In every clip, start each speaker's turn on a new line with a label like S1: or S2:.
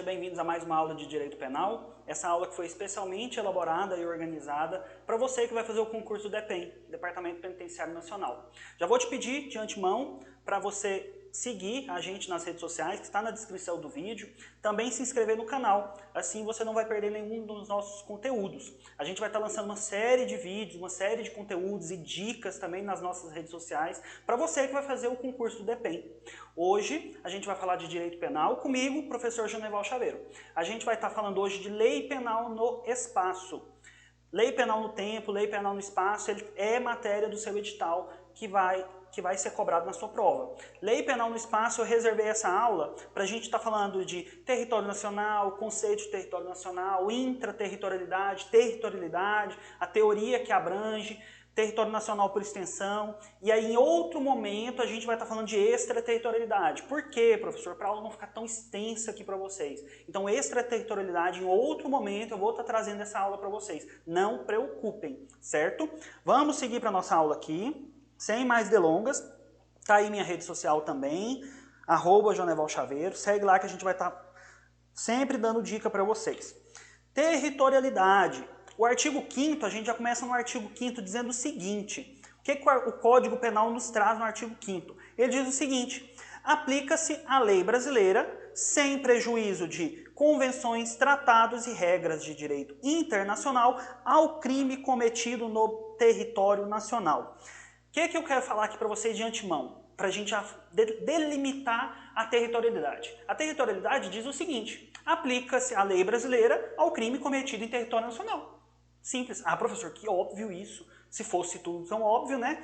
S1: bem-vindos a mais uma aula de Direito Penal. Essa aula que foi especialmente elaborada e organizada para você que vai fazer o concurso do DEPEN, Departamento Penitenciário Nacional. Já vou te pedir de antemão para você seguir a gente nas redes sociais, que está na descrição do vídeo, também se inscrever no canal, assim você não vai perder nenhum dos nossos conteúdos. A gente vai estar lançando uma série de vídeos, uma série de conteúdos e dicas também nas nossas redes sociais, para você que vai fazer o concurso do DEPEN. Hoje a gente vai falar de Direito Penal comigo, professor Joneval Chaveiro. A gente vai estar falando hoje de Lei Penal no Espaço. Lei Penal no Tempo, Lei Penal no Espaço, ele é matéria do seu edital que vai ser cobrado na sua prova. Lei Penal no Espaço, eu reservei essa aula para a gente estar falando de território nacional, conceito de território nacional, intraterritorialidade, territorialidade, a teoria que abrange, território nacional por extensão, e aí em outro momento a gente vai estar falando de extraterritorialidade. Por quê, professor? Para a aula não ficar tão extensa aqui para vocês. Então, extraterritorialidade, em outro momento eu vou estar trazendo essa aula para vocês. Não preocupem, certo? Vamos seguir para a nossa aula aqui, sem mais delongas. Tá aí minha rede social também, @Joneval Chaveiro. Segue lá que a gente vai estar sempre dando dica para vocês. Territorialidade. O artigo 5º, a gente já começa no artigo 5º dizendo o seguinte. O que o Código Penal nos traz no artigo 5º? Ele diz o seguinte: aplica-se a lei brasileira sem prejuízo de convenções, tratados e regras de direito internacional ao crime cometido no território nacional. O que eu quero falar aqui para vocês de antemão? Para a gente delimitar a territorialidade. A territorialidade diz o seguinte: aplica-se a lei brasileira ao crime cometido em território nacional. Simples. Ah, professor, que óbvio isso. Se fosse tudo tão óbvio, né?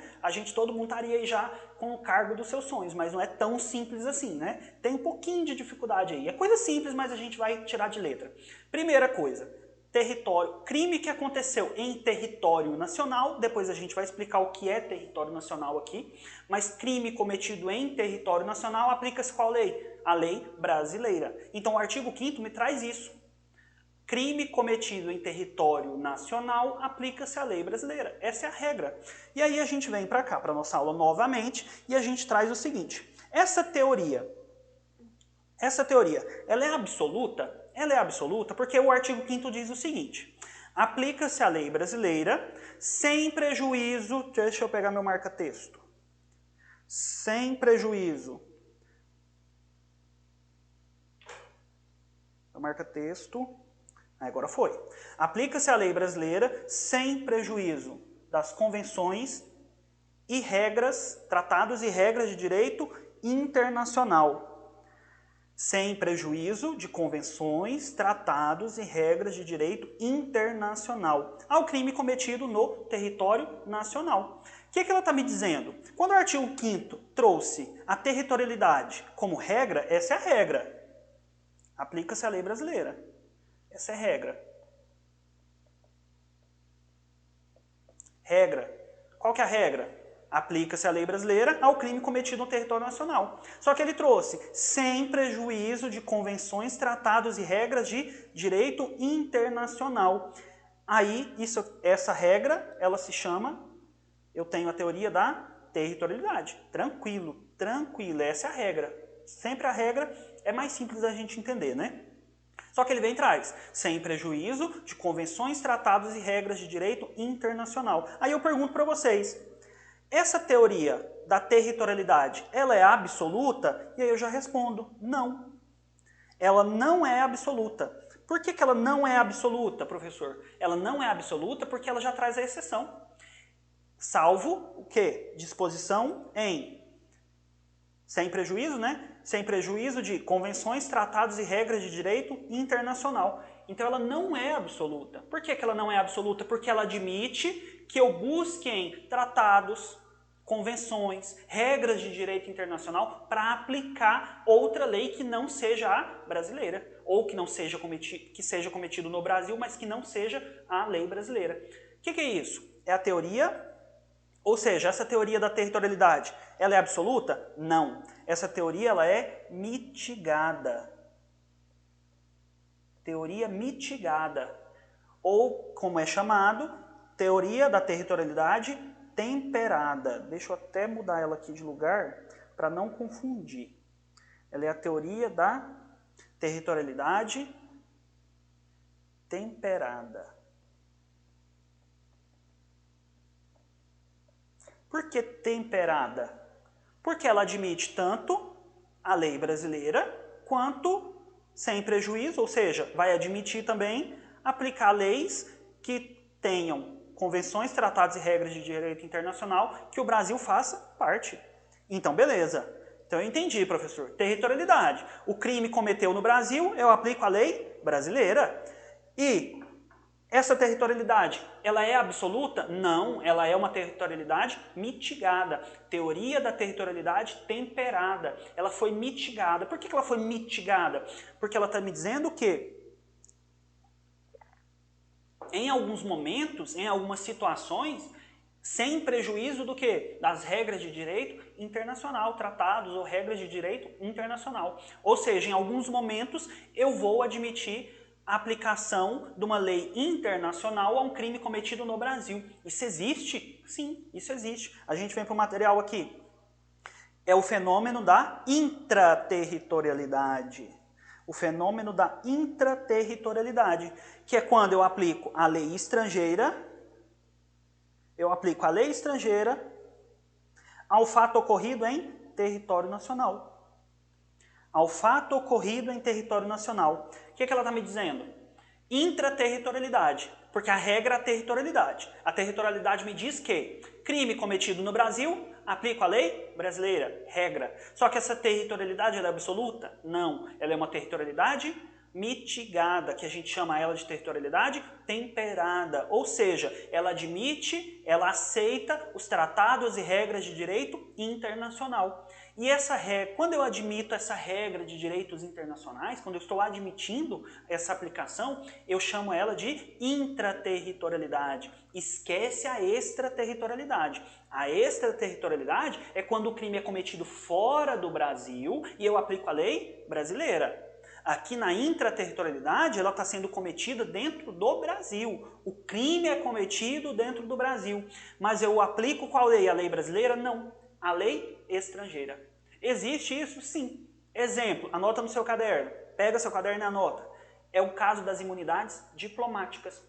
S1: Todo mundo estaria aí já com o cargo dos seus sonhos, mas não é tão simples assim, né? Tem um pouquinho de dificuldade aí. É coisa simples, mas a gente vai tirar de letra. Primeira coisa, território, crime que aconteceu em território nacional, depois a gente vai explicar o que é território nacional aqui, mas crime cometido em território nacional aplica-se qual lei? A lei brasileira. Então o artigo 5º me traz isso. Crime cometido em território nacional, aplica-se a lei brasileira. Essa é a regra. E aí a gente vem para cá, para a nossa aula novamente, e a gente traz o seguinte. Essa teoria, ela é absoluta? Ela é absoluta porque o artigo 5º diz o seguinte: aplica-se a lei brasileira sem prejuízo... Deixa eu pegar meu marca-texto. Sem prejuízo. O marca-texto... Agora foi. Aplica-se a lei brasileira sem prejuízo das convenções e regras, tratados e regras de direito internacional. Sem prejuízo de convenções, tratados e regras de direito internacional ao crime cometido no território nacional. O que ela está me dizendo? Quando o artigo 5º trouxe a territorialidade como regra, essa é a regra. Aplica-se a lei brasileira. Essa é a regra. Regra. Qual que é a regra? Aplica-se a lei brasileira ao crime cometido no território nacional. Só que ele trouxe sem prejuízo de convenções, tratados e regras de direito internacional. Aí, essa regra, ela se chama, eu tenho a teoria da territorialidade. Tranquilo, tranquilo, essa é a regra. Sempre a regra é mais simples da gente entender, né? Só que ele vem e traz, sem prejuízo de convenções, tratados e regras de direito internacional. Aí eu pergunto para vocês, essa teoria da territorialidade, ela é absoluta? E aí eu já respondo, não. Ela não é absoluta. Por que ela não é absoluta, professor? Ela não é absoluta porque ela já traz a exceção. Salvo o quê? Disposição em... Sem prejuízo, né? Sem prejuízo de convenções, tratados e regras de direito internacional. Então ela não é absoluta. Por que ela não é absoluta? Porque ela admite que eu busque em tratados, convenções, regras de direito internacional para aplicar outra lei que não seja a brasileira. Ou que não seja seja cometido no Brasil, mas que não seja a lei brasileira. O que é isso? É a teoria... Ou seja, essa teoria da territorialidade, ela é absoluta? Não. Essa teoria ela é mitigada. Teoria mitigada. Ou, como é chamado, teoria da territorialidade temperada. Deixa eu até mudar ela aqui de lugar para não confundir. Ela é a teoria da Territorialidade temperada. Por que temperada? Porque ela admite tanto a lei brasileira quanto sem prejuízo, ou seja, vai admitir também aplicar leis que tenham convenções, tratados e regras de direito internacional que o Brasil faça parte. Então, beleza. Então, eu entendi, professor. Territorialidade. O crime cometeu no Brasil, eu aplico a lei brasileira. E essa territorialidade, ela é absoluta? Não, ela é uma territorialidade mitigada. Teoria da territorialidade temperada. Ela foi mitigada. Por que ela foi mitigada? Porque ela está me dizendo que em alguns momentos, em algumas situações, sem prejuízo do quê? Das regras de direito internacional, tratados ou regras de direito internacional. Ou seja, em alguns momentos eu vou admitir a aplicação de uma lei internacional a um crime cometido no Brasil. Isso existe? Sim, isso existe. A gente vem para o material aqui. É o fenômeno da intraterritorialidade. O fenômeno da intraterritorialidade, que é quando eu aplico a lei estrangeira, ao fato ocorrido em território nacional. Ao fato ocorrido em território nacional. O que ela está me dizendo? Intraterritorialidade, porque a regra é a territorialidade. A territorialidade me diz que crime cometido no Brasil, aplico a lei brasileira, regra. Só que essa territorialidade ela é absoluta? Não. Ela é uma territorialidade mitigada, que a gente chama ela de territorialidade temperada. Ou seja, ela admite, ela aceita os tratados e regras de direito internacional. E essa regra, quando eu admito essa regra de direitos internacionais, quando eu estou admitindo essa aplicação, eu chamo ela de intraterritorialidade. Esquece a extraterritorialidade. A extraterritorialidade é quando o crime é cometido fora do Brasil e eu aplico a lei brasileira. Aqui na intraterritorialidade, ela está sendo cometida dentro do Brasil. O crime é cometido dentro do Brasil. Mas eu aplico qual lei? A lei brasileira? Não. A lei estrangeira. Existe isso? Sim. Exemplo, anota no seu caderno. Pega seu caderno e anota. É o caso das imunidades diplomáticas.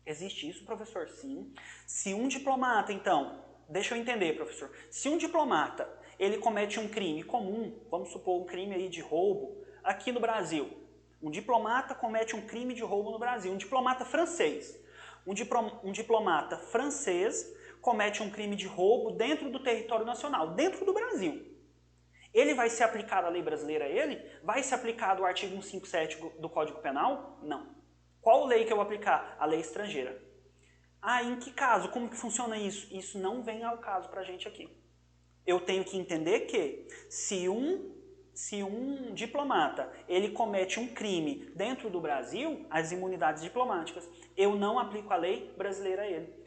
S1: Existe isso, professor? Sim. Se um diplomata, então, deixa eu entender, professor. Se um diplomata, ele comete um crime comum, vamos supor um crime aí de roubo, aqui no Brasil. Um diplomata comete um crime de roubo no Brasil. Um diplomata francês. Um diplomata francês comete um crime de roubo dentro do território nacional, dentro do Brasil. Ele vai se aplicar a lei brasileira a ele? Vai se aplicar do artigo 157 do Código Penal? Não. Qual lei que eu vou aplicar? A lei estrangeira. Ah, em que caso? Como que funciona isso? Isso não vem ao caso pra gente aqui. Eu tenho que entender que se um diplomata ele comete um crime dentro do Brasil, as imunidades diplomáticas, eu não aplico a lei brasileira a ele.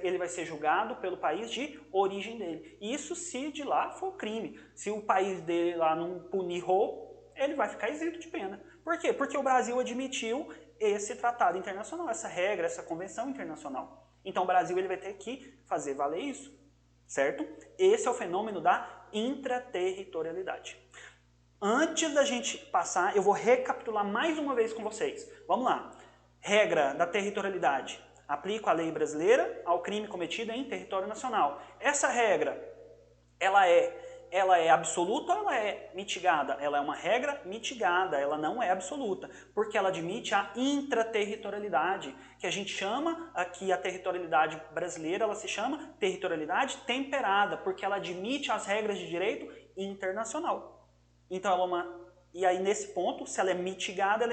S1: Ele vai ser julgado pelo país de origem dele. Isso se de lá for crime. Se o país dele lá não punir roubo, ele vai ficar isento de pena. Por quê? Porque o Brasil admitiu esse tratado internacional, essa regra, essa convenção internacional. Então o Brasil ele vai ter que fazer valer isso, certo? Esse é o fenômeno da intraterritorialidade. Antes da gente passar, eu vou recapitular mais uma vez com vocês. Vamos lá. Regra da territorialidade. Aplico a lei brasileira ao crime cometido em território nacional. Essa regra, ela é absoluta ou ela é mitigada? Ela é uma regra mitigada, ela não é absoluta, porque ela admite a intraterritorialidade, que a gente chama aqui a territorialidade brasileira, ela se chama territorialidade temperada, porque ela admite as regras de direito internacional. Então, ela é uma... E aí, nesse ponto, se ela é mitigada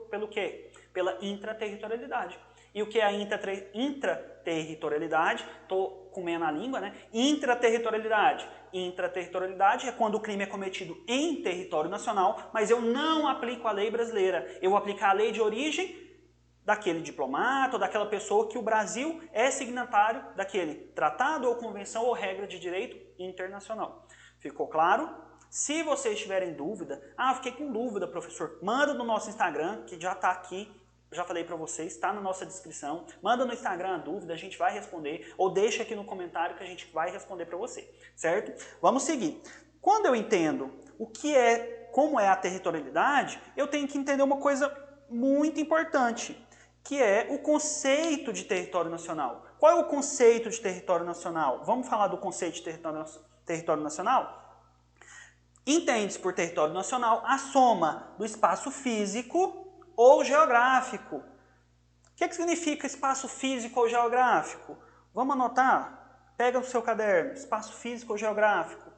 S1: pelo quê? Pela intraterritorialidade. E o que é a intraterritorialidade? Estou comendo a língua, né? Intraterritorialidade. Intraterritorialidade é quando o crime é cometido em território nacional, mas eu não aplico a lei brasileira. Eu vou aplicar a lei de origem daquele diplomata ou daquela pessoa que o Brasil é signatário daquele tratado ou convenção ou regra de direito internacional. Ficou claro? Se vocês tiverem dúvida, fiquei com dúvida, professor, manda no nosso Instagram, que já está aqui, já falei para vocês, está na nossa descrição, manda no Instagram a dúvida, a gente vai responder, ou deixa aqui no comentário que a gente vai responder para você, certo? Vamos seguir. Quando eu entendo o que é como é a territorialidade, eu tenho que entender uma coisa muito importante, que é o conceito de território nacional. Qual é o conceito de território nacional? Vamos falar do conceito de território nacional? Entende-se por território nacional a soma do espaço físico ou geográfico. O que significa espaço físico ou geográfico? Vamos anotar? Pega o seu caderno. Espaço físico ou geográfico.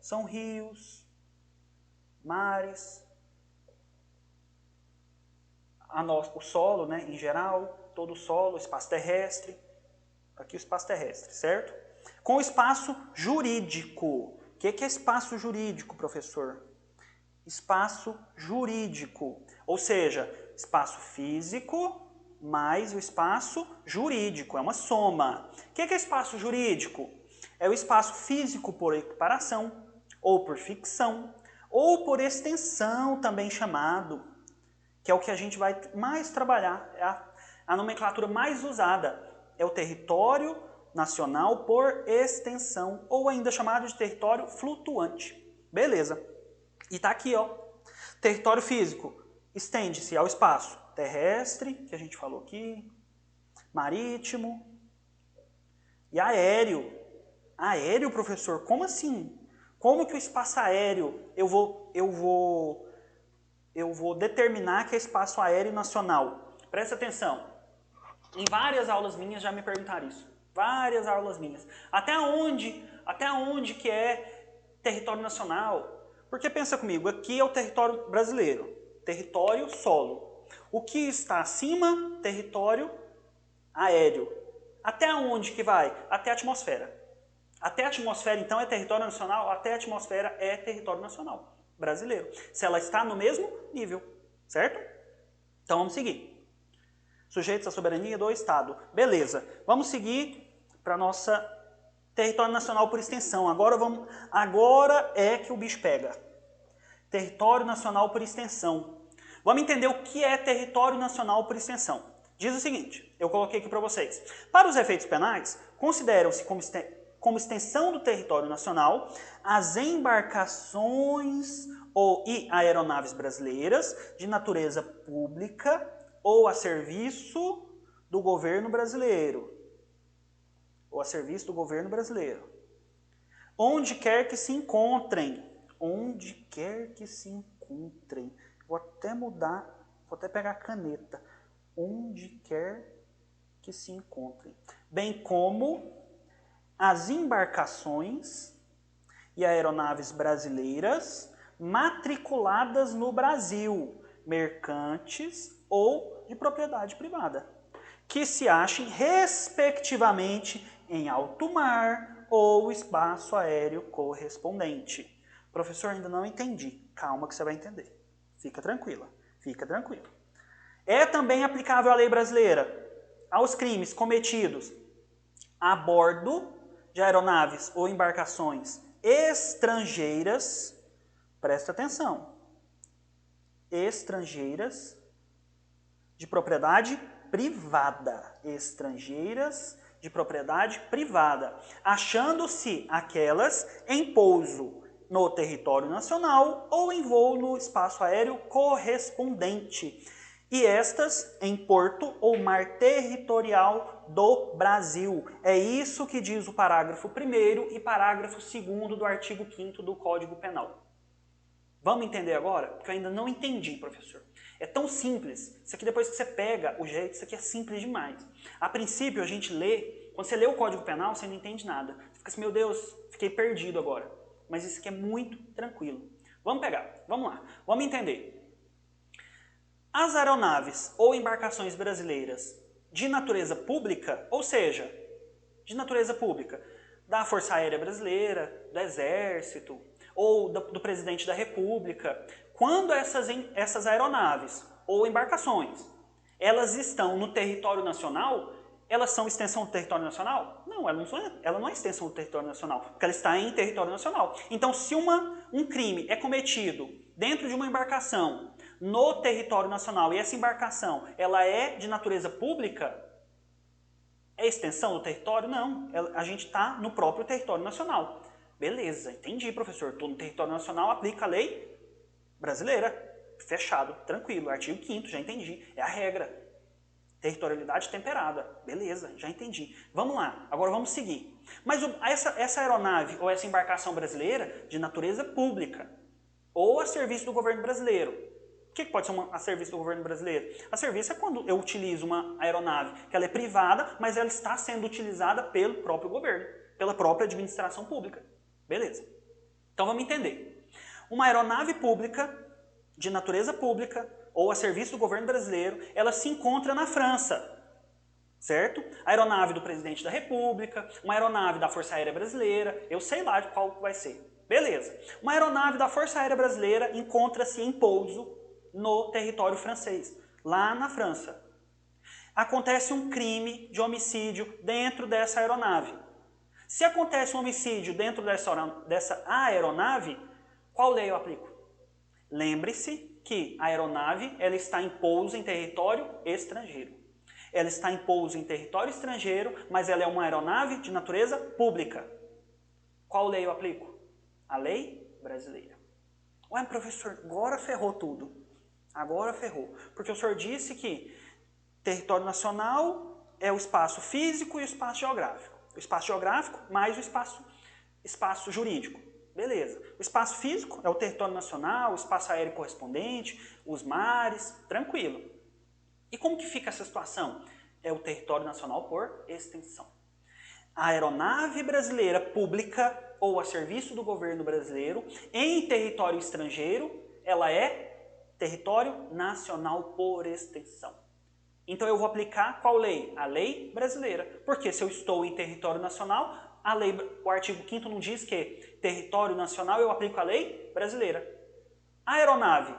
S1: São rios, mares, o solo, né, em geral, todo o solo, o espaço terrestre. Aqui o espaço terrestre, certo? Com o espaço jurídico. O que é espaço jurídico, professor? Espaço jurídico, ou seja, espaço físico mais o espaço jurídico, é uma soma. O que é espaço jurídico? É o espaço físico por equiparação, ou por ficção, ou por extensão também chamado, que é o que a gente vai mais trabalhar, é a nomenclatura mais usada, é o território nacional por extensão, ou ainda chamado de território flutuante. Beleza. E tá aqui, ó. Território físico estende-se ao espaço terrestre, que a gente falou aqui, marítimo e aéreo. Aéreo, professor? Como assim? Como que o espaço aéreo eu vou determinar que é espaço aéreo nacional? Presta atenção. Em várias aulas minhas já me perguntaram isso. Várias aulas minhas. Até onde que é território nacional? Porque pensa comigo, aqui é o território brasileiro, território solo. O que está acima, território aéreo. Até onde que vai? Até a atmosfera. Até a atmosfera, então, é território nacional? Até a atmosfera é território nacional brasileiro. Se ela está no mesmo nível, certo? Então vamos seguir. Sujeitos à soberania do Estado. Beleza. Vamos seguir para nossa território nacional por extensão. Agora é que o bicho pega. Território nacional por extensão. Vamos entender o que é território nacional por extensão. Diz o seguinte, eu coloquei aqui para vocês. Para os efeitos penais, consideram-se como extensão do território nacional as embarcações e aeronaves brasileiras de natureza pública ou a serviço do governo brasileiro. Ou a serviço do governo brasileiro. Onde quer que se encontrem. Onde quer que se encontrem. Vou até mudar, vou até pegar a caneta. Onde quer que se encontrem. Bem como as embarcações e aeronaves brasileiras matriculadas no Brasil, mercantes ou de propriedade privada, que se achem respectivamente em alto mar ou espaço aéreo correspondente. Professor, ainda não entendi. Calma que você vai entender. Fica tranquila, fica tranquilo. É também aplicável a lei brasileira aos crimes cometidos a bordo de aeronaves ou embarcações estrangeiras, presta atenção, estrangeiras de propriedade privada, estrangeiras de propriedade privada, achando-se aquelas em pouso no território nacional ou em voo no espaço aéreo correspondente, e estas em porto ou mar territorial do Brasil. É isso que diz o parágrafo 1º e parágrafo 2º do artigo 5º do Código Penal. Vamos entender agora? Porque eu ainda não entendi, professor. É tão simples. Isso aqui, depois que você pega o jeito, isso aqui é simples demais. A princípio, a gente lê, quando você lê o Código Penal, você não entende nada. Você fica assim, meu Deus, fiquei perdido agora. Mas isso aqui é muito tranquilo. Vamos pegar, vamos lá, vamos entender. As aeronaves ou embarcações brasileiras de natureza pública, ou seja, de natureza pública, da Força Aérea Brasileira, do Exército, ou do Presidente da República, quando essas aeronaves ou embarcações, elas estão no território nacional, elas são extensão do território nacional? Não, ela não é extensão do território nacional, porque ela está em território nacional. Então, se um crime é cometido dentro de uma embarcação no território nacional e essa embarcação ela é de natureza pública, é extensão do território? Não, a gente está no próprio território nacional. Beleza, entendi, professor. Estou no território nacional, aplica a lei brasileira. Fechado, tranquilo. Artigo 5º, já entendi. É a regra. Territorialidade temperada. Beleza, já entendi. Vamos lá, agora vamos seguir. Mas essa aeronave ou essa embarcação brasileira de natureza pública ou a serviço do governo brasileiro. O que pode ser a serviço do governo brasileiro? A serviço é quando eu utilizo uma aeronave que ela é privada, mas ela está sendo utilizada pelo próprio governo, pela própria administração pública. Beleza. Então vamos entender. Uma aeronave pública, de natureza pública, ou a serviço do governo brasileiro, ela se encontra na França. Certo? A aeronave do presidente da República, uma aeronave da Força Aérea Brasileira, eu sei lá de qual vai ser. Beleza. Uma aeronave da Força Aérea Brasileira encontra-se em pouso no território francês, lá na França. Acontece um crime de homicídio dentro dessa aeronave. Se acontece um homicídio dentro dessa aeronave, qual lei eu aplico? Lembre-se que a aeronave ela está em pouso em território estrangeiro. Ela está em pouso em território estrangeiro, mas ela é uma aeronave de natureza pública. Qual lei eu aplico? A lei brasileira. Ué, professor, agora ferrou tudo. Agora ferrou. Porque o senhor disse que território nacional é o espaço físico e o espaço geográfico. O espaço geográfico mais o espaço jurídico. Beleza. O espaço físico é o território nacional, o espaço aéreo correspondente, os mares, tranquilo. E como que fica essa situação? É o território nacional por extensão. A aeronave brasileira pública ou a serviço do governo brasileiro em território estrangeiro, ela é território nacional por extensão. Então eu vou aplicar qual lei? A lei brasileira. Porque se eu estou em território nacional, o artigo 5º não diz que território nacional eu aplico a lei brasileira. A aeronave,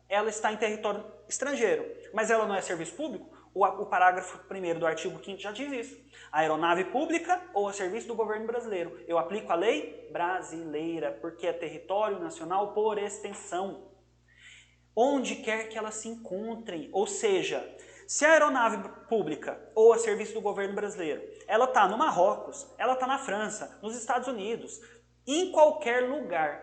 S1: ela está em território estrangeiro, mas ela não é serviço público? O parágrafo 1º do artigo 5º já diz isso. A aeronave pública ou a serviço do governo brasileiro. Eu aplico a lei brasileira, porque é território nacional por extensão. Onde quer que elas se encontrem, ou seja, se a aeronave pública ou a serviço do governo brasileiro, ela está no Marrocos, ela está na França, nos Estados Unidos, em qualquer lugar,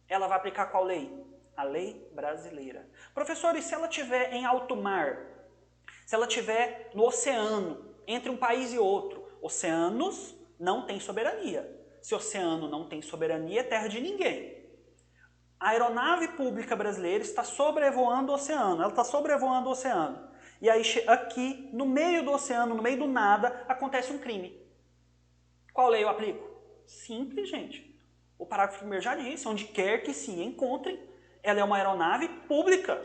S1: ela vai aplicar qual lei? A lei brasileira. Professor, e se ela estiver em alto mar? Se ela estiver no oceano, entre um país e outro? Oceanos não têm soberania. Se o oceano não tem soberania, é terra de ninguém. A aeronave pública brasileira está sobrevoando o oceano. Ela está sobrevoando o oceano. E aí, aqui, no meio do oceano, no meio do nada, acontece um crime. Qual lei eu aplico? Simples, gente. O parágrafo 1º já disse, onde quer que se encontrem, ela é uma aeronave pública.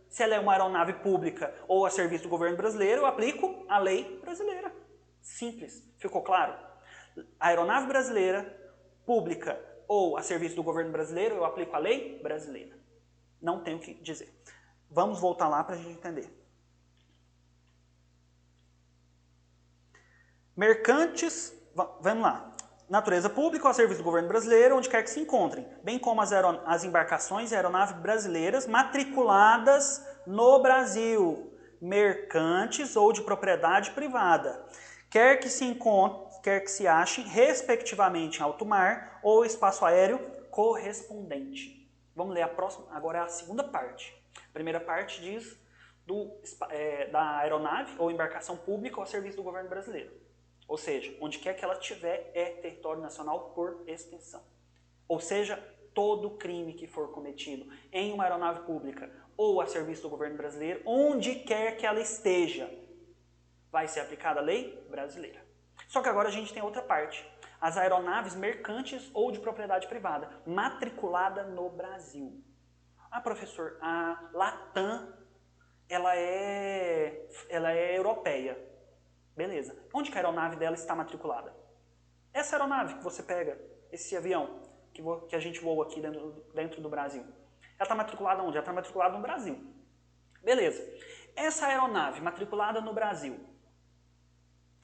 S1: Se ela é uma aeronave pública ou a serviço do governo brasileiro, eu aplico a lei brasileira. Simples. Ficou claro? A aeronave brasileira, pública ou a serviço do governo brasileiro, eu aplico a lei brasileira. Não tenho o que dizer. Vamos voltar lá para a gente entender. Mercantes, vamos lá. Natureza pública ou a serviço do governo brasileiro, onde quer que se encontrem, bem como as embarcações e aeronaves brasileiras matriculadas no Brasil, mercantes ou de propriedade privada, quer que se achem, respectivamente, em alto mar ou espaço aéreo correspondente. Vamos ler a próxima, agora é a segunda parte. A primeira parte diz da aeronave ou embarcação pública ou a serviço do governo brasileiro. Ou seja, onde quer que ela estiver é território nacional por extensão. Ou seja, todo crime que for cometido em uma aeronave pública ou a serviço do governo brasileiro, onde quer que ela esteja, vai ser aplicada a lei brasileira. Só que agora a gente tem outra parte. As aeronaves mercantes ou de propriedade privada, matriculada no Brasil. Ah, professor, a Latam, ela é europeia. Beleza. Onde que a aeronave dela está matriculada? Essa aeronave que você pega, esse avião que a gente voa aqui dentro do Brasil, ela está matriculada onde? Ela está matriculada no Brasil. Beleza. Essa aeronave matriculada no Brasil,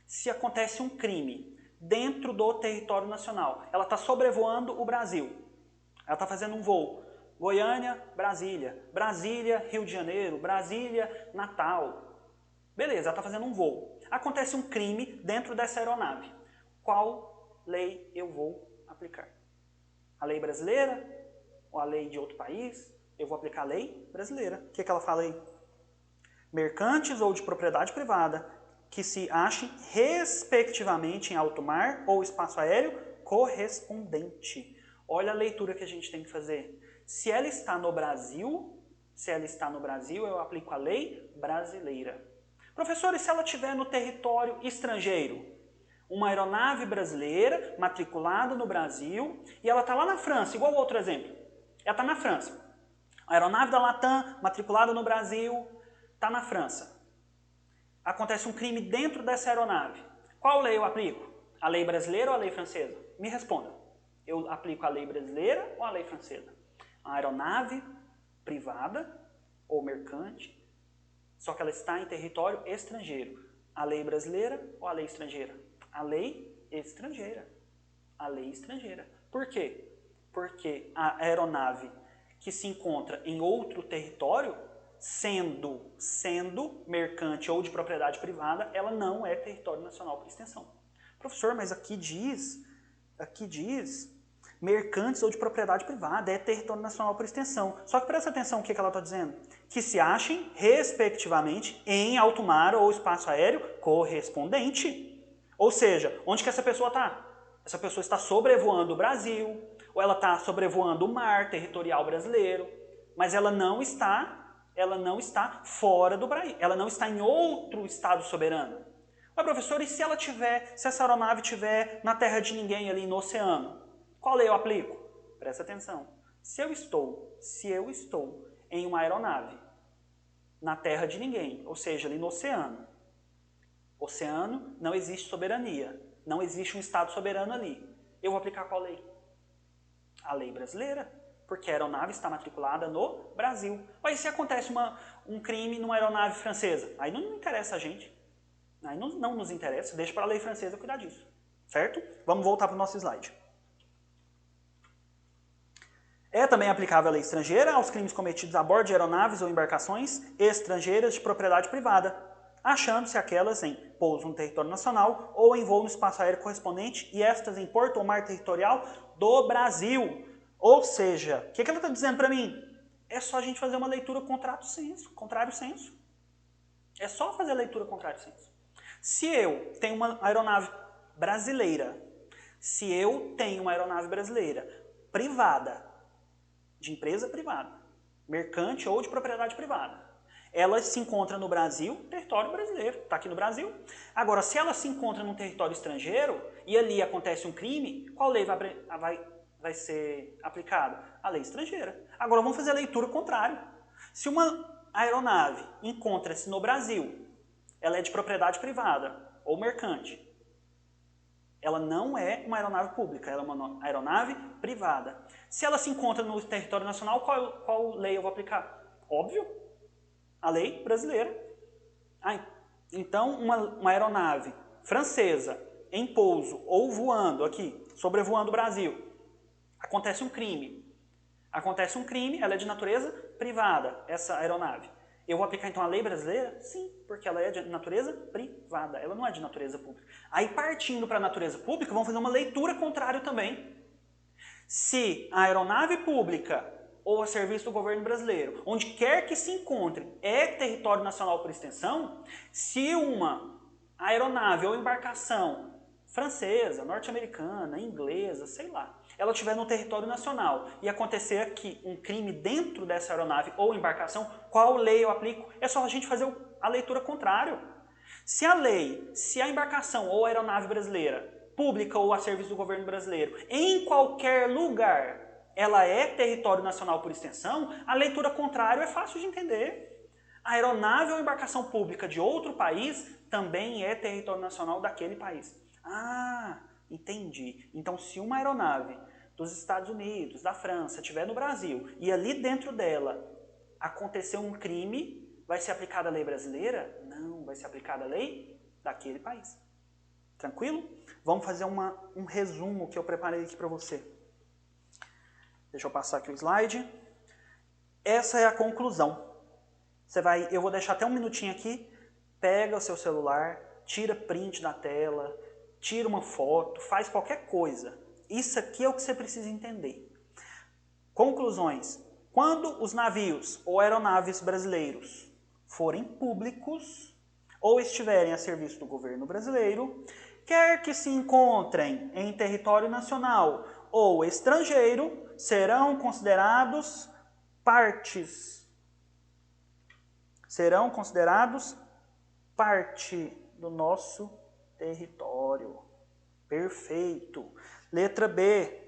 S1: se acontece um crime dentro do território nacional, ela está sobrevoando o Brasil, ela está fazendo um voo Goiânia, Brasília, Brasília, Rio de Janeiro, Brasília, Natal. Beleza, ela está fazendo um voo. Acontece um crime dentro dessa aeronave. Qual lei eu vou aplicar? A lei brasileira ou ou a lei de outro país, eu vou aplicar a lei brasileira. O que ela fala aí? Mercantes ou de propriedade privada que se achem respectivamente em alto mar ou espaço aéreo correspondente. Olha a leitura que a gente tem que fazer. Se ela está no Brasil, eu aplico a lei brasileira. Professor, e se ela estiver no território estrangeiro? Uma aeronave brasileira, matriculada no Brasil, e ela está lá na França, igual o outro exemplo. Ela está na França. A aeronave da Latam, matriculada no Brasil, está na França. Acontece um crime dentro dessa aeronave. Qual lei eu aplico? A lei brasileira ou a lei francesa? Me responda. Eu aplico a lei brasileira ou a lei francesa? A aeronave privada ou mercante, só que ela está em território estrangeiro. A lei brasileira ou a lei estrangeira? A lei estrangeira. A lei estrangeira. Por quê? Porque a aeronave que se encontra em outro território, sendo mercante ou de propriedade privada, ela não é território nacional por extensão. Professor, mas aqui diz mercantes ou de propriedade privada, é território nacional por extensão. Só que presta atenção o que ela está dizendo. Que se achem, respectivamente, em alto mar ou espaço aéreo correspondente. Ou seja, onde que essa pessoa está? Essa pessoa está sobrevoando o Brasil, ou ela está sobrevoando o mar territorial brasileiro, mas ela não está fora do Brasil, ela não está em outro estado soberano. Mas professor, e se essa aeronave estiver na terra de ninguém ali no oceano? Qual lei eu aplico? Presta atenção. Se eu estou em uma aeronave na terra de ninguém, ou seja, ali no oceano, não existe soberania, não existe um estado soberano ali, eu vou aplicar qual lei? A lei brasileira, porque a aeronave está matriculada no Brasil. Mas se acontece um crime numa aeronave francesa? Aí não interessa a gente. Aí não nos interessa, deixa para a lei francesa cuidar disso. Certo? Vamos voltar para o nosso slide. É também aplicável a lei estrangeira aos crimes cometidos a bordo de aeronaves ou embarcações estrangeiras de propriedade privada, achando-se aquelas em pouso no território nacional ou em voo no espaço aéreo correspondente e estas em porto ou mar territorial do Brasil. Ou seja, o que ela está dizendo para mim? É só a gente fazer uma leitura contrário senso. É só fazer a leitura contrário senso. Se eu tenho uma aeronave brasileira, privada, de empresa privada, mercante ou de propriedade privada, ela se encontra no Brasil, território brasileiro, está aqui no Brasil. Agora, se ela se encontra num território estrangeiro e ali acontece um crime, qual lei vai ser aplicada? A lei estrangeira. Agora vamos fazer a leitura contrária. Se uma aeronave encontra-se no Brasil, ela é de propriedade privada ou mercante, ela não é uma aeronave pública, ela é uma aeronave privada. Se ela se encontra no território nacional, qual lei eu vou aplicar? Óbvio, a lei brasileira. Então, uma aeronave francesa em pouso ou voando aqui, sobrevoando o Brasil, acontece um crime, ela é de natureza privada, essa aeronave. Eu vou aplicar então a lei brasileira? Sim, porque ela é de natureza privada, ela não é de natureza pública. Aí partindo para a natureza pública, vamos fazer uma leitura contrária também. Se a aeronave pública ou a serviço do governo brasileiro, onde quer que se encontre, é território nacional por extensão, se uma aeronave ou embarcação francesa, norte-americana, inglesa, sei lá, ela estiver no território nacional e acontecer aqui um crime dentro dessa aeronave ou embarcação, qual lei eu aplico? É só a gente fazer a leitura contrária. Se a embarcação ou a aeronave brasileira, pública ou a serviço do governo brasileiro, em qualquer lugar, ela é território nacional por extensão, a leitura contrária é fácil de entender. A aeronave ou embarcação pública de outro país também é território nacional daquele país. Ah, entendi. Então, se uma aeronave dos Estados Unidos, da França, estiver no Brasil e ali dentro dela aconteceu um crime, vai ser aplicada a lei brasileira? Não, vai ser aplicada a lei daquele país. Tranquilo? Vamos fazer um resumo que eu preparei aqui para você. Deixa eu passar aqui o slide. Essa é a conclusão. Eu vou deixar até um minutinho aqui, pega o seu celular, tira print da tela, tira uma foto, faz qualquer coisa. Isso aqui é o que você precisa entender. Conclusões. Quando os navios ou aeronaves brasileiros forem públicos ou estiverem a serviço do governo brasileiro, quer que se encontrem em território nacional ou estrangeiro, serão considerados parte do nosso território. Perfeito. Letra B.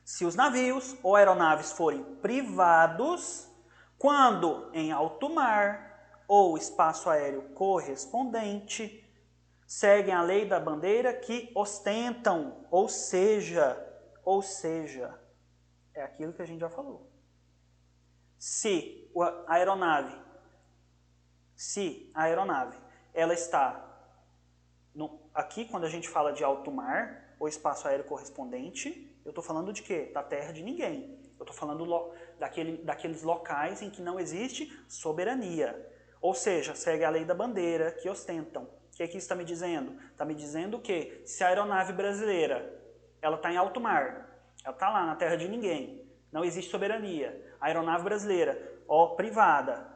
S1: Se os navios ou aeronaves forem privados, quando em alto mar ou espaço aéreo correspondente, seguem a lei da bandeira que ostentam, ou seja, é aquilo que a gente já falou. Se a aeronave, ela está aqui, quando a gente fala de alto mar ou espaço aéreo correspondente, eu estou falando de quê? Da terra de ninguém. Eu estou falando daqueles locais em que não existe soberania. Ou seja, segue a lei da bandeira que ostentam. O que isso está me dizendo? Está me dizendo que se a aeronave brasileira ela está em alto mar, ela está lá na terra de ninguém, não existe soberania. A aeronave brasileira, privada,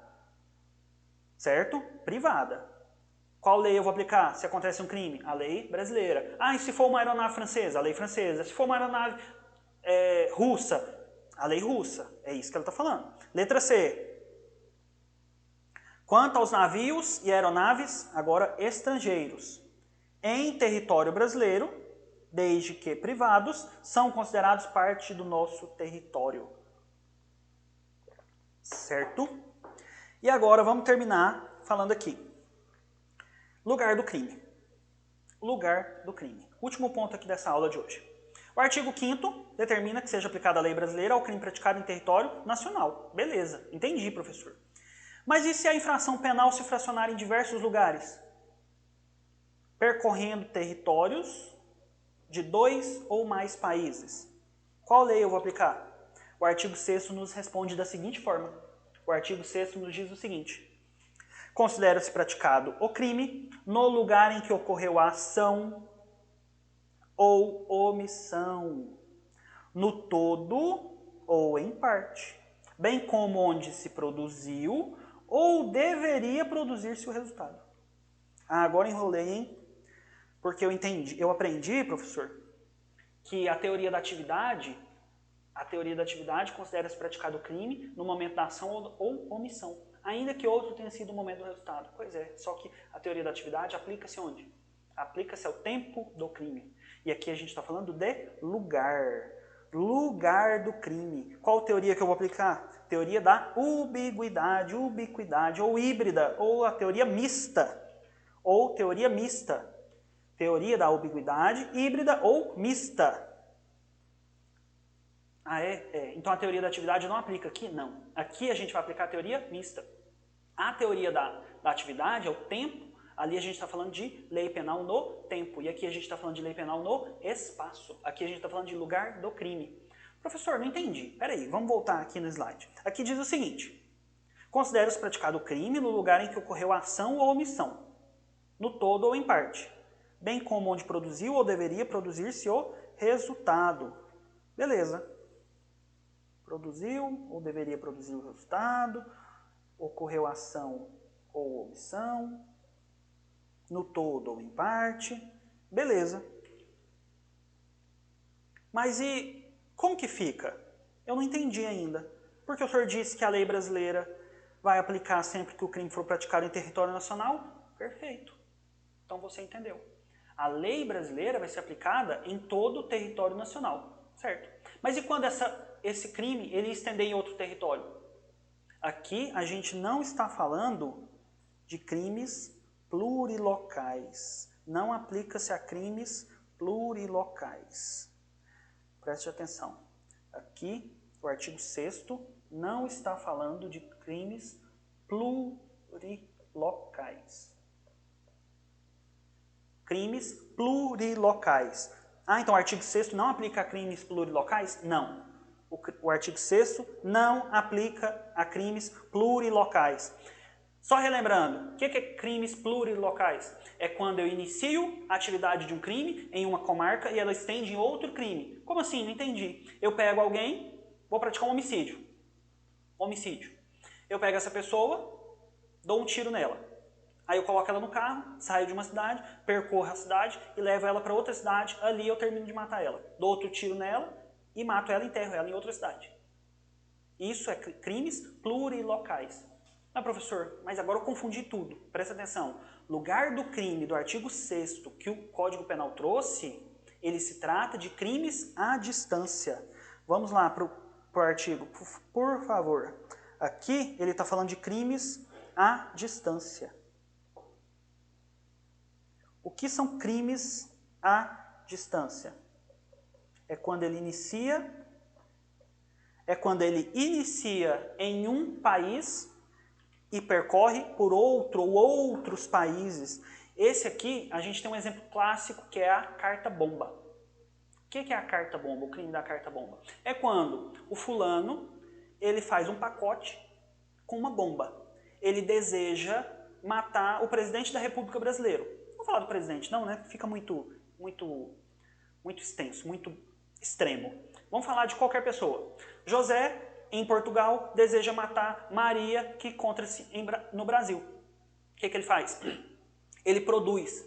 S1: certo? Privada. Qual lei eu vou aplicar se acontece um crime? A lei brasileira. E se for uma aeronave francesa? A lei francesa. Se for uma aeronave russa? A lei russa. É isso que ela está falando. Letra C. Quanto aos navios e aeronaves, agora estrangeiros, em território brasileiro, desde que privados, são considerados parte do nosso território. Certo? E agora vamos terminar falando aqui. Lugar do crime. Lugar do crime. Último ponto aqui dessa aula de hoje. O artigo 5º determina que seja aplicada a lei brasileira ao crime praticado em território nacional. Beleza, entendi, professor. Mas e se a infração penal se fracionar em diversos lugares? Percorrendo territórios de 2 ou mais países. Qual lei eu vou aplicar? O artigo 6º nos responde da seguinte forma. O artigo 6º nos diz o seguinte. Considera-se praticado o crime no lugar em que ocorreu a ação ou omissão, no todo ou em parte, bem como onde se produziu ou deveria produzir-se o resultado. Agora enrolei, hein? Porque eu aprendi, professor, que a teoria da atividade considera-se praticado o crime no momento da ação ou omissão, ainda que outro tenha sido o momento do resultado. Pois é, só que a teoria da atividade aplica-se onde? Aplica-se ao tempo do crime. E aqui a gente está falando de lugar. Lugar do crime. Qual teoria que eu vou aplicar? Teoria da ubiquidade ou híbrida, ou a teoria mista. Ou teoria mista. Teoria da ubiquidade, híbrida ou mista. Então a teoria da atividade não aplica aqui? Não. Aqui a gente vai aplicar a teoria mista. A teoria da atividade é o tempo. Ali a gente está falando de lei penal no tempo. E aqui a gente está falando de lei penal no espaço. Aqui a gente está falando de lugar do crime. Professor, não entendi. Peraí, vamos voltar aqui no slide. Aqui diz o seguinte. Considera-se praticado o crime no lugar em que ocorreu a ação ou omissão, no todo ou em parte, bem como onde produziu ou deveria produzir-se o resultado. Beleza. Produziu ou deveria produzir o resultado, ocorreu a ação ou omissão, no todo ou em parte, beleza. Mas e como que fica? Eu não entendi ainda. Porque o senhor disse que a lei brasileira vai aplicar sempre que o crime for praticado em território nacional? Perfeito. Então você entendeu. A lei brasileira vai ser aplicada em todo o território nacional, certo? Mas e quando esse crime ele estender em outro território? Aqui a gente não está falando de crimes plurilocais. Não aplica-se a crimes plurilocais. Preste atenção. Aqui, o artigo 6º não está falando de crimes plurilocais. Crimes plurilocais. Então o artigo 6º não aplica a crimes plurilocais? Não. O artigo 6º não aplica a crimes plurilocais. Só relembrando, o que é crimes plurilocais? É quando eu inicio a atividade de um crime em uma comarca e ela estende em outro crime. Como assim? Não entendi. Eu pego alguém, vou praticar um homicídio. Homicídio. Eu pego essa pessoa, dou um tiro nela. Aí eu coloco ela no carro, saio de uma cidade, percorro a cidade e levo ela para outra cidade. Ali eu termino de matar ela. Dou outro tiro nela e mato ela e enterro ela em outra cidade. Isso é crimes plurilocais. Ah, professor, mas agora eu confundi tudo. Presta atenção. Lugar do crime do artigo 6º que o Código Penal trouxe, ele se trata de crimes à distância. Vamos lá para o artigo, por favor. Aqui ele está falando de crimes à distância. O que são crimes à distância? É quando ele inicia em um país e percorre por outro ou outros países. Esse aqui, a gente tem um exemplo clássico que é a carta-bomba. O que é a carta-bomba, o crime da carta-bomba? É quando o fulano, ele faz um pacote com uma bomba. Ele deseja matar o presidente da República Brasileira. Não vou falar do presidente não, né? Fica muito extenso, muito extremo. Vamos falar de qualquer pessoa. José, em Portugal, deseja matar Maria, que encontra-se no Brasil. O que ele faz? Ele produz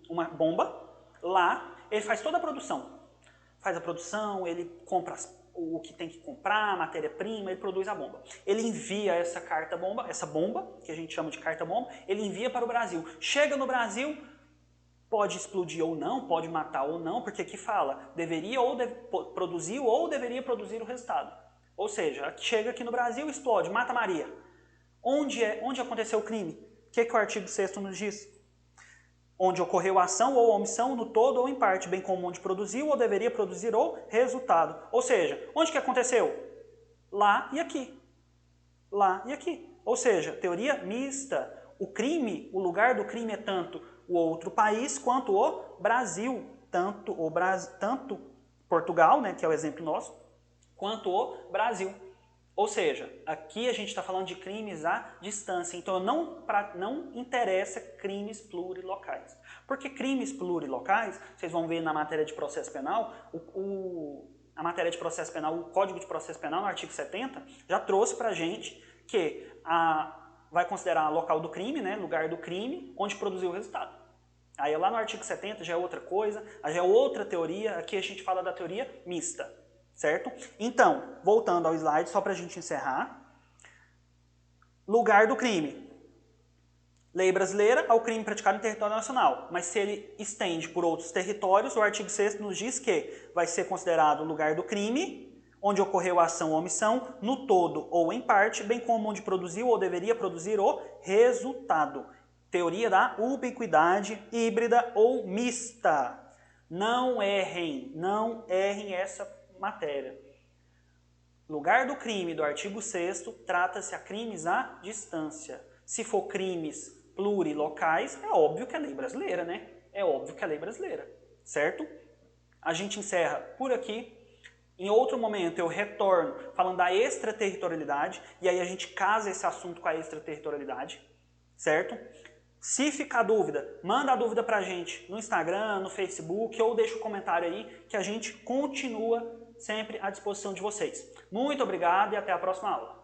S1: uma bomba lá, ele faz toda a produção. Faz a produção, ele compra o que tem que comprar, matéria-prima, ele produz a bomba. Ele envia essa carta-bomba, essa bomba, que a gente chama de carta-bomba, ele envia para o Brasil. Chega no Brasil, pode explodir ou não, pode matar ou não, porque aqui fala, produziu ou deveria produzir o resultado. Ou seja, chega aqui no Brasil, explode, mata Maria. Onde aconteceu o crime? O que o artigo 6º nos diz? Onde ocorreu a ação ou omissão no todo ou em parte, bem como onde produziu ou deveria produzir o resultado. Ou seja, onde que aconteceu? Lá e aqui. Lá e aqui. Ou seja, teoria mista. O crime, o lugar do crime é tanto o outro país quanto o Brasil. Tanto Portugal, né, que é o exemplo nosso, quanto o Brasil. Ou seja, aqui a gente está falando de crimes à distância. Então não interessa crimes plurilocais. Porque crimes plurilocais, vocês vão ver na matéria de processo penal, a matéria de processo penal, o Código de Processo Penal, no artigo 70, já trouxe para a gente que vai considerar local do crime, né, lugar do crime, onde produziu o resultado. Aí lá no artigo 70 já é outra coisa, já é outra teoria, aqui a gente fala da teoria mista. Certo? Então, voltando ao slide, só para a gente encerrar. Lugar do crime. Lei brasileira ao crime praticado em território nacional. Mas se ele estende por outros territórios, o artigo 6º nos diz que vai ser considerado lugar do crime, onde ocorreu a ação ou omissão, no todo ou em parte, bem como onde produziu ou deveria produzir o resultado. Teoria da ubiquidade híbrida ou mista. Não errem essa matéria. Lugar do crime do artigo 6º trata-se a crimes à distância. Se for crimes plurilocais, é óbvio que é lei brasileira, né? É óbvio que é lei brasileira, certo? A gente encerra por aqui. Em outro momento eu retorno falando da extraterritorialidade e aí a gente casa esse assunto com a extraterritorialidade, certo? Se ficar dúvida, manda a dúvida pra gente no Instagram, no Facebook ou deixa um comentário aí que a gente continua sempre à disposição de vocês. Muito obrigado e até a próxima aula.